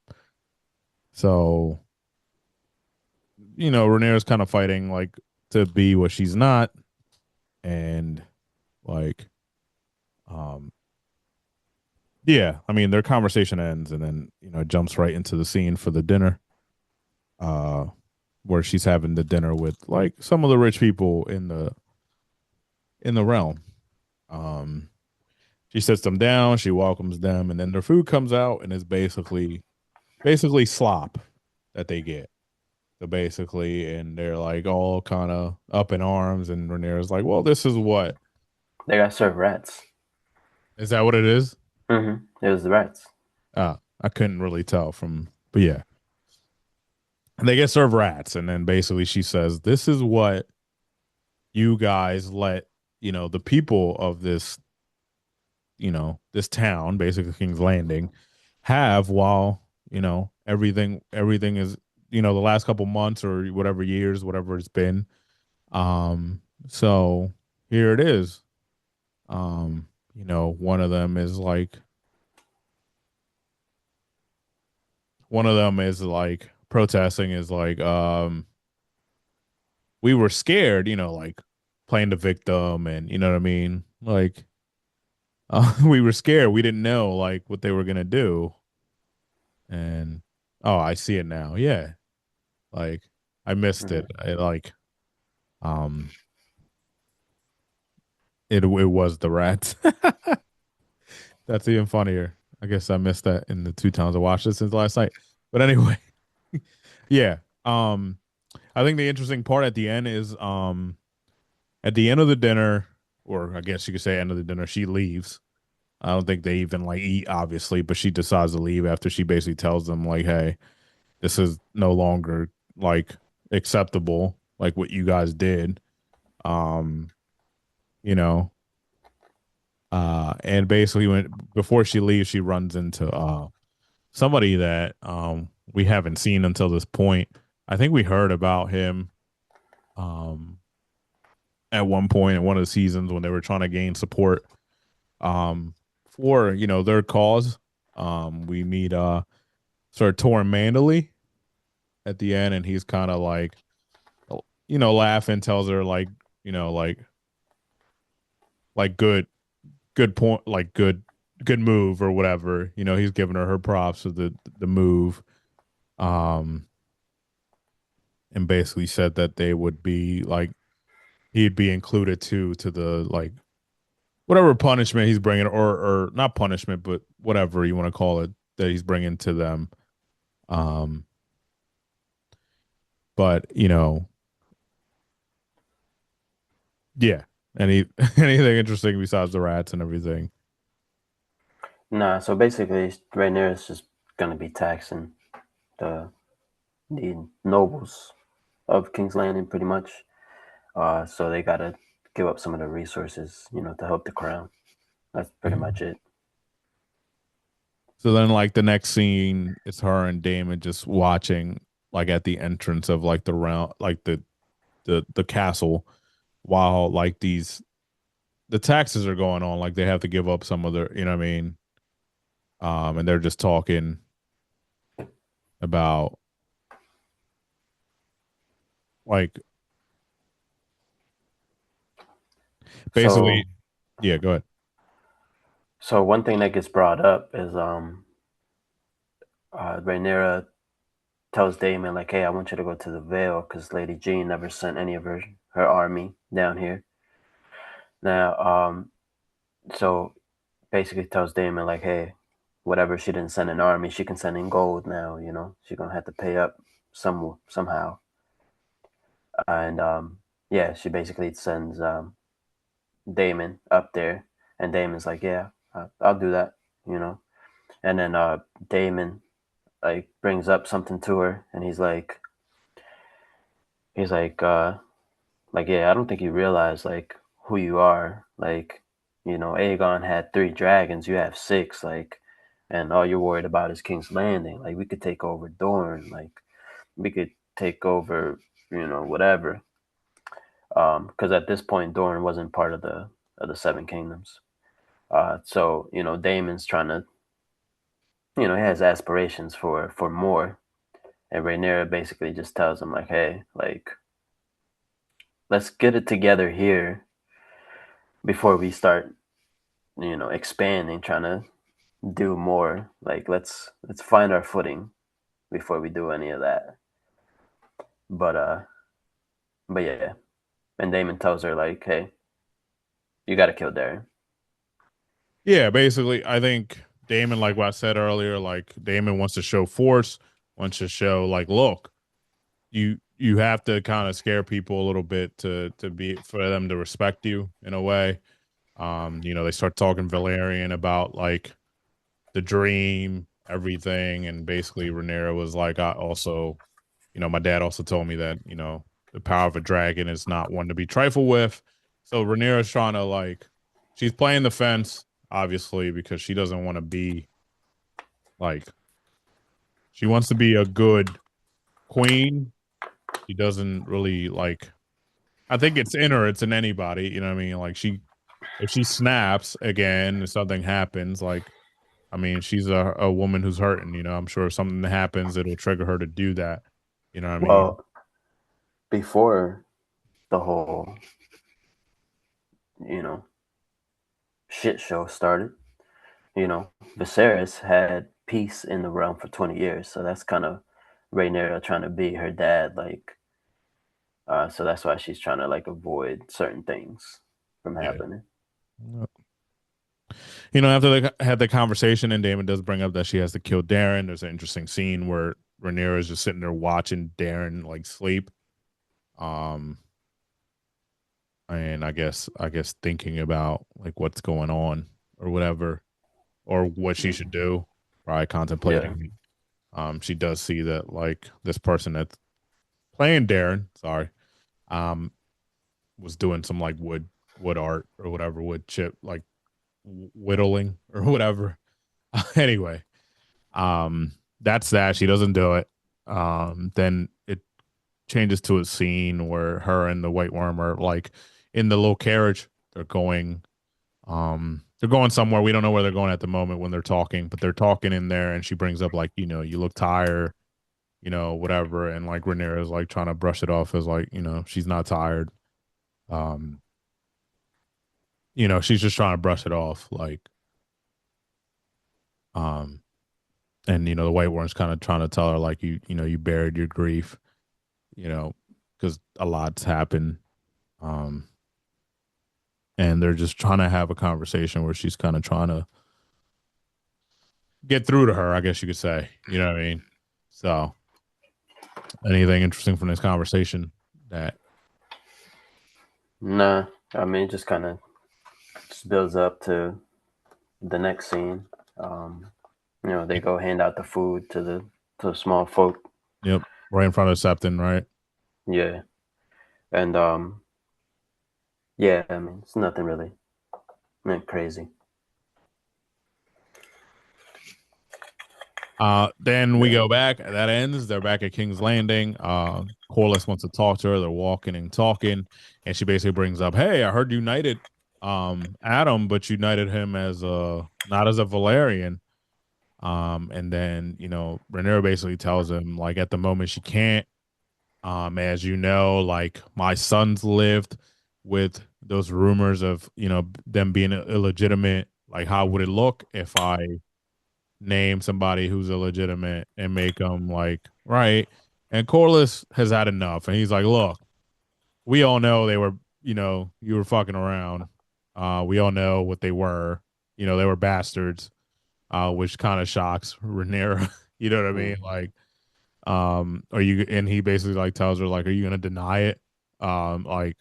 So, Rhaenyra's kind of fighting, like, to be what she's not, and like, um, yeah. I mean, their conversation ends, and then jumps right into the scene for the dinner, uh, where she's having the dinner with, like, some of the rich people in the realm. Um, she sits them down, she welcomes them, and then their food comes out, and it's basically slop that they get. So basically, and they're like all kind of up in arms, and Rhaenyra's like, "Well, this is what." They got served rats. Is that what it is? It was the rats. I couldn't really tell from, but yeah. And they get served rats, and then basically she says, "This is what you guys let the people of this this town, basically King's Landing, have while everything is the last couple months or whatever years, whatever it's been. So here it is. One of them is like protesting is like we were scared, like playing the victim and you know what I mean? Like we were scared. We didn't know like what they were gonna do. And oh, I see it now. Yeah. Like I missed it. Hmm. I like um it was the rats. That's even funnier. I guess I missed that in the 2 times I watched it since last night. But anyway, yeah. I think the interesting part at the end is at the end of the dinner, or I guess you could say end of the dinner, she leaves. I don't think they even like eat, obviously, but she decides to leave after she basically tells them like, "Hey, this is no longer like acceptable, like what you guys did." Um, you know, and basically when before she leaves, she runs into somebody that we haven't seen until this point. I think we heard about him um at one point in one of the seasons when they were trying to gain support um for their cause. We meet Sir Torrin Mandalay at the end, and he's kind of like laughing, tells her like like good point, like good move or whatever. He's giving her props for the move. Um, and basically said that they would be like he'd be included too to the like whatever punishment he's bringing, or not punishment, but whatever you want to call it that he's bringing to them. Um, but yeah. Any anything interesting besides the rats and everything? Nah, so basically, Rhaenyra is just gonna be taxing the the nobles of King's Landing pretty much. So they gotta give up some of the resources, to help the crown. That's pretty much it. So then, like the next scene is her and Damon just watching, like at the entrance of like the round, like the castle, while like the taxes are going on. Like they have to give up some of their, what I mean. And they're just talking about like basically, So, yeah. Go ahead. so one thing that gets brought up is Rhaenyra tells Daemon like, "Hey, I want you to go to the Vale because Lady Jean never sent any of her army down here." Now, so basically tells Daemon like, "Hey, whatever she didn't send an army, she can send in gold now. She's gonna have to pay up somehow." And yeah, she basically sends Daemon up there, and Daemon's like, "Yeah, I'll do that," you know. And then Daemon like brings up something to her, and he's like, yeah, I don't think you realize like who you are. Like, Aegon had 3 dragons, you have 6. Like, and all you're worried about is King's Landing. Like, we could take over Dorne. Like, we could take over, whatever. Because at this point, Dorne wasn't part of the Seven Kingdoms. So Daemon's trying to, he has aspirations for more, and Rhaenyra basically just tells him like, hey, like, let's get it together here before we start, expanding, trying to do more. Like, let's find our footing before we do any of that. But yeah, and Daemon tells her like, hey, you got to kill Darren. Yeah, basically, I think Damon, like what I said earlier, like Damon wants to show force, wants to show like, look, you have to kind of scare people a little bit to be for them to respect you in a way. They start talking Valerian about like the dream, everything, and basically Rhaenyra was like, I also, my dad also told me that, the power of a dragon is not one to be trifled with. So Rhaenyra's trying to like, she's playing the fence, obviously, because she doesn't want to be like, she wants to be a good queen. She doesn't really like, I think it's in her, it's in anybody, you know what I mean? Like if she snaps again, if something happens, like, I mean, she's a woman who's hurting, I'm sure if something happens, it'll trigger her to do that. You know what I mean? Well, before the whole, you know, shit show started, Viserys had peace in the realm for 20 years. So that's kind of Rhaenyra trying to be her dad. So that's why she's trying to like avoid certain things from Yeah. happening. After they had the conversation, and Damon does bring up that she has to kill Darren. There's an interesting scene where Rhaenyra is just sitting there watching Darren like sleep. Um, and I guess thinking about like what's going on or whatever, or what she should do. Probably Yeah. contemplating. She does see that like this person that's playing Darren, sorry, um, was doing some like wood art or whatever, wood chip like whittling or whatever. Anyway, that's that. She doesn't do it. Then it changes to a scene where her and the White Worm are like in the little carriage. They're going somewhere. We don't know where they're going at the moment when they're talking, but they're talking in there, and she brings up like, you look tired, whatever, and like Rhaenyra is like trying to brush it off as like, she's not tired. Um, she's just trying to brush it off, like, um, and the White Worm's kind of trying to tell her like you buried your grief, you know, because a lot's happened. Um, and they're just trying to have a conversation where she's kind of trying to get through to her, I guess you could say. You know what I mean? So, anything interesting from this conversation that, Nah, I mean, it just kind of just builds up to the next scene. They go hand out the food to the small folk. yep, right in front of Septon, right? Yeah, and yeah, I mean, it's nothing really, not crazy. Then we Yeah, go back. That ends. They're back at King's Landing. Corliss wants to talk to her. They're walking and talking, and she basically brings up, "Hey, I heard you knighted Adam, but you knighted him as a not as a Valerian." And then Rhaenyra basically tells him like at the moment she can't. As you know, like my sons lived with those rumors of them being illegitimate. Like, how would it look if I name somebody who's illegitimate and make them like right? And Corliss has had enough, and he's like, "Look, we all know they were, you were fucking around. We all know what they were. They were bastards." Which kind of shocks Rhaenyra. You know what I mean? mm, Like, are you? And he basically like tells her like, "Are you gonna deny it?" Like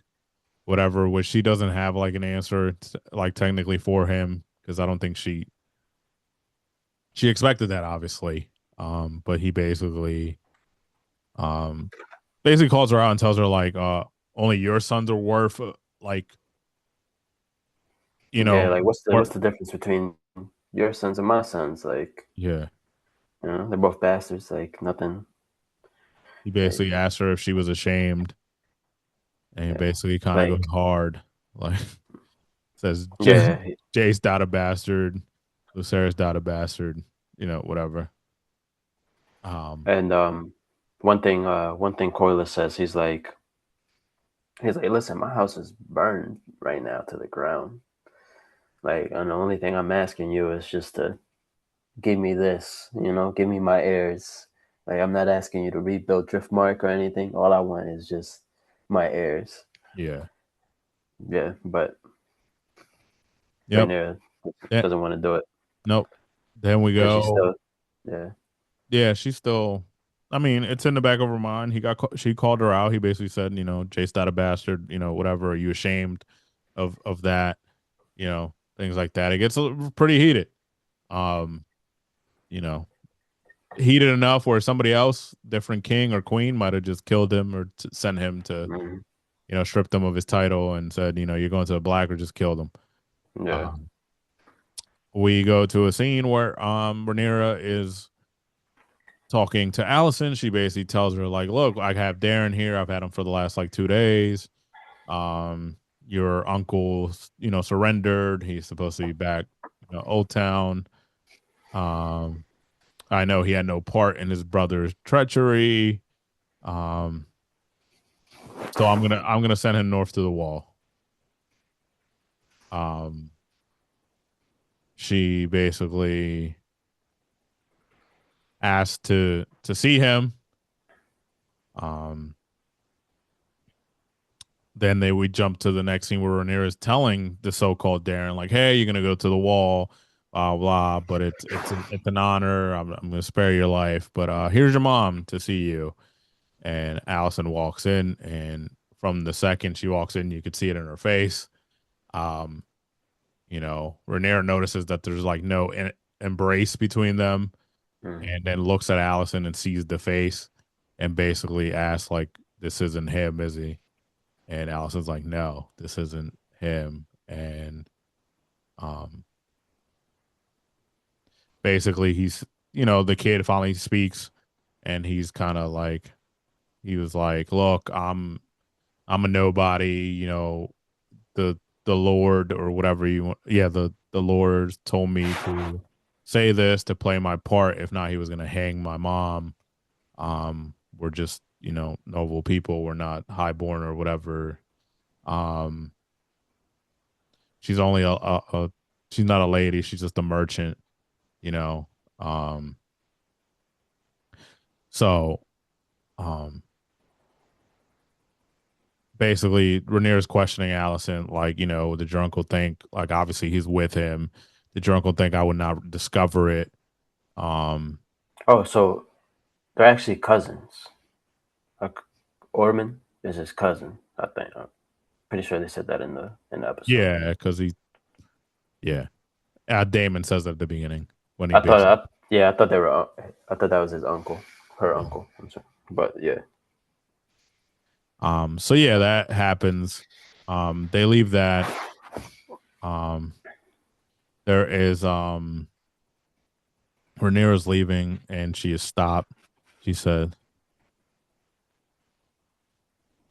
whatever. Which she doesn't have like an answer, like technically for him, because I don't think she expected that, obviously. But he um, basically calls her out and tells her like, only your sons are worth like, you yeah. know, Like, what's the worth. what's the difference between your sons and my sons? Like, Yeah. they're both bastards. Like, nothing. He Like, basically asked her if she was ashamed, and he yeah, basically kind of like, goes hard, like says yeah, Jace dot a bastard, Lucerys dot a bastard, whatever. Um, and one thing Corliss says, he's like, listen, my house is burned right now to the ground. Like, and the only thing I'm asking you is just to give me this, give me my heirs. Like, I'm not asking you to rebuild Driftmark or anything. All I want is just my heirs. yeah. Yeah, but Yep. Rhaenyra Yeah. doesn't want to do it, Nope. Then we but she's go. still, yeah, Yeah, she's still. I mean, it's in the back of her mind. She called her out. He basically said, Jace dot a bastard, whatever. Are you ashamed of that? things like that. It gets pretty heated. Um, you know, heated enough where somebody else, different king or queen, might have just killed him or sent him to, Mhm. stripped him of his title and said, you're going to the black or just killed him. Yeah. Um, we go to a scene where Rhaenyra is talking to Allison. She basically tells her like, "Look, I have Darren here. I've had him for the last like 2 days. Your uncle, surrendered. He's supposed to be back, Old Town. Um, I know he had no part in his brother's treachery. Um, so I'm gonna send him north to the wall." Um, she basically asked to see him. Um, then we jump to the next scene where Rhaenyra is telling the so-called Darren, like, "Hey, you're gonna go to the wall, blah blah, but it's an honor. I'm gonna spare your life, but here's your mom to see you." And Allison walks in, and from the second she walks in, you could see it in her face. Um, Rhaenyra notices that there's like no embrace between them, Mhm. and then looks at Allison and sees the face, and basically asks, like, "This isn't him, is he?" And Allison's like, "No, this isn't him." And um, basically, the kid finally speaks, and he's kind of like, he was like, "Look, I'm a nobody. The Lord or whatever you want. Yeah, the Lord told me to say this to play my part. If not, he was gonna hang my mom. We're just noble people. We're not highborn or whatever. Um, she's only she's not a lady. She's just a merchant. You know. Um, so um, basically, Rhaenyra's questioning Allison, like, the drunk will think, like, obviously he's with him. The drunk will think I would not discover it. Um, Oh, so they're actually cousins. Like Orman is his cousin. I think. I'm pretty sure they said that in the episode. yeah, because yeah, Damon says that at the beginning when he I thought. basically, Yeah, I thought they were. I thought that was his uncle, her yeah. uncle. I'm sorry, but yeah. So yeah, that happens. They leave that. Um, there is Rhaenyra's leaving and she is stopped. She said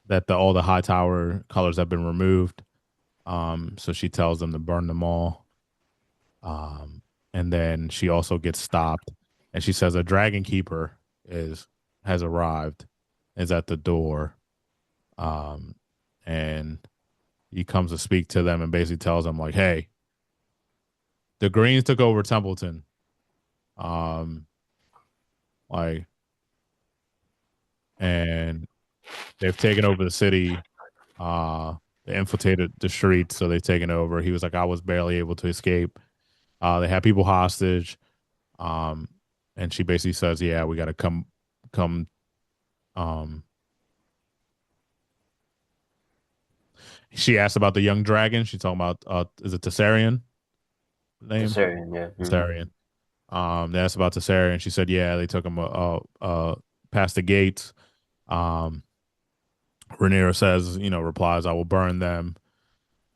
that all the high tower colors have been removed. So she tells them to burn them all. Um, and then she also gets stopped, and she says a dragon keeper is has arrived, is at the door. Um, and he comes to speak to them and basically tells them like, "Hey, the Greens took over Templeton. Um, like, and they've taken over the city. They infiltrated the streets, so they've taken over." He was like, "I was barely able to escape. They had people hostage." Um, and she basically says, "Yeah, we got to come." Um, she asked about the young dragon. She's talking about is it Tessarian name? Caesarian, yeah. Tessarian. They asked about Tessarian. She said, "Yeah, they took him past the gates." Um, Rhaenyra says, replies, "I will burn them."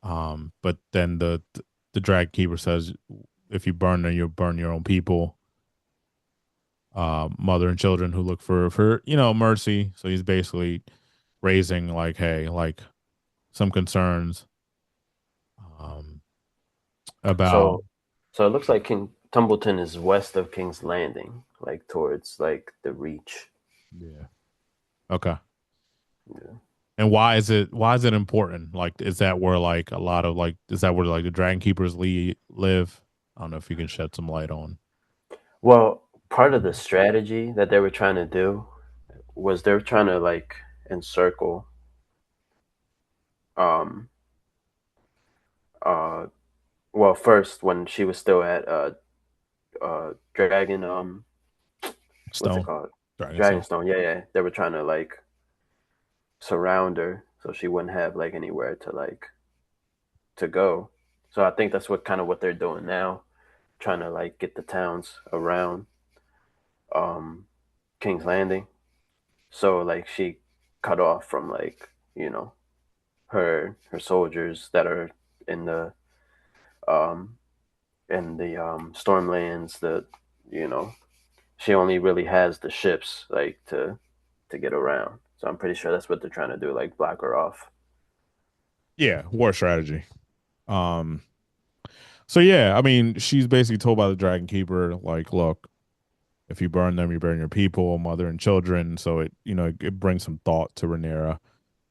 But then the drag keeper says, "If you burn them, you'll burn your own people, mother and children who look for mercy." So he's basically raising like, hey, like some concerns um, about So, so it looks like King Tumbleton is west of King's Landing, like towards like the Reach. yeah. Okay. Yeah. And why is it important? Like, is that where like a lot of like is that where like the dragon keepers live? I don't know if you can shed some light on. Well, part of the strategy that they were trying to do was they're trying to like encircle um uh well first when she was still at Dragon what's it Stone, called? Dragonstone. Dragonstone. Yeah, yeah. They were trying to like surround her so she wouldn't have like anywhere to like to go. So I think that's what kind of what they're doing now, trying to like get the towns around um, King's Landing. So like she cut off from like her soldiers that are in the um, Stormlands. The you know she only really has the ships like to get around. So I'm pretty sure that's what they're trying to do, like block her off. Yeah, war strategy. Um, so yeah, I mean, she's basically told by the Dragon Keeper, like, look, if you burn them, you burn your people, mother and children. So it brings some thought to Rhaenyra.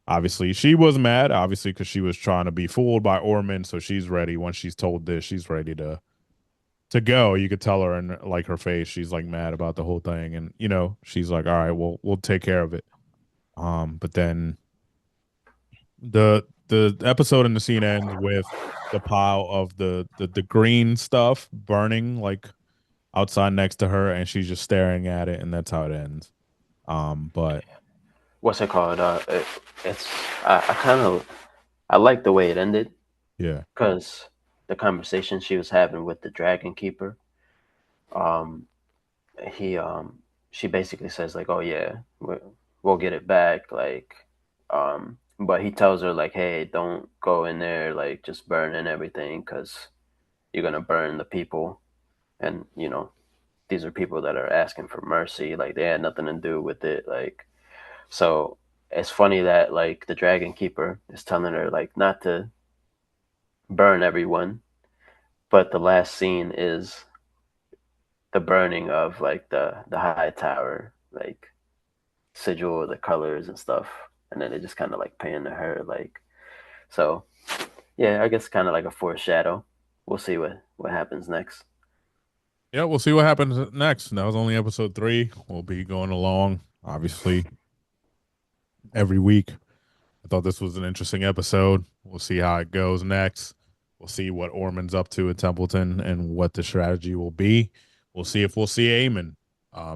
Obviously, she was mad, obviously, because she was trying to be fooled by Ormond. So she's ready. Once she's told this, she's ready to go. You could tell her in like her face, she's like mad about the whole thing, and she's like, all right, well, we'll take care of it. But then the episode and the scene ends with the pile of the green stuff burning like outside next to her, and she's just staring at it, and that's how it ends. But What's it called? It's I kind of I like the way it ended yeah, because the conversation she was having with the Dragon Keeper. Um, he she basically says like, oh yeah, we'll get it back, like, but he tells her like, hey, don't go in there like just burning everything because you're gonna burn the people, and these are people that are asking for mercy, like they had nothing to do with it, like. So it's funny that like the Dragon Keeper is telling her like not to burn everyone, but the last scene is the burning of like the high tower, like sigil, the colors and stuff, and then it just kind of like pan to her, like. So yeah, I guess kind of like a foreshadow. We'll see what happens next. yeah, we'll see what happens next. That was only episode 3. We'll be going along, obviously, every week. I thought this was an interesting episode. We'll see how it goes next. We'll see what Ormond's up to at Templeton and what the strategy will be. We'll see if we'll see Aemon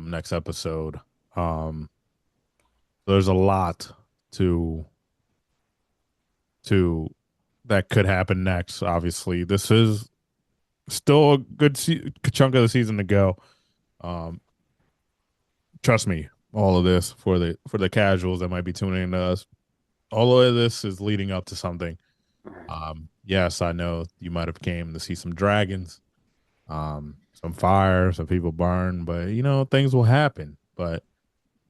next episode. Um, there's a lot to to that could happen next. Obviously, this is still a good chunk of the season to go. Um, trust me, all of this for the casuals that might be tuning into us. All of this is leading up to something. Yes, I know you might have came to see some dragons, some fire, some people burn, but things will happen. But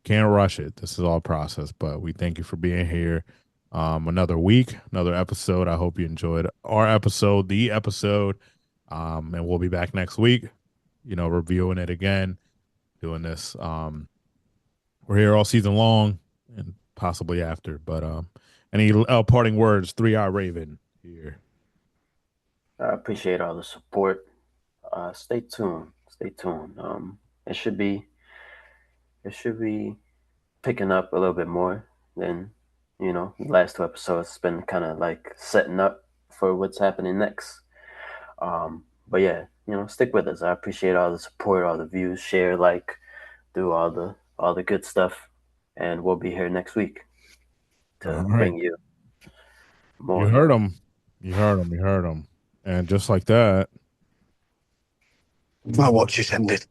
can't rush it. This is all process. But we thank you for being here. Another week, another episode. I hope you enjoyed our episode, the episode. And we'll be back next week, reviewing it again, doing this. We're here all season long and possibly after. But any parting words, 3 Eye Raven here. I appreciate all the support. Stay tuned. Stay tuned. It should be picking up a little bit more than the last 2 episodes. It's been kind of like setting up for what's happening next. But yeah, stick with us. I appreciate all the support, all the views, share, like, do all the good stuff, and we'll be here next week All to right. bring you You more. heard him. You heard him. You heard him. And just like that, My watch is ended.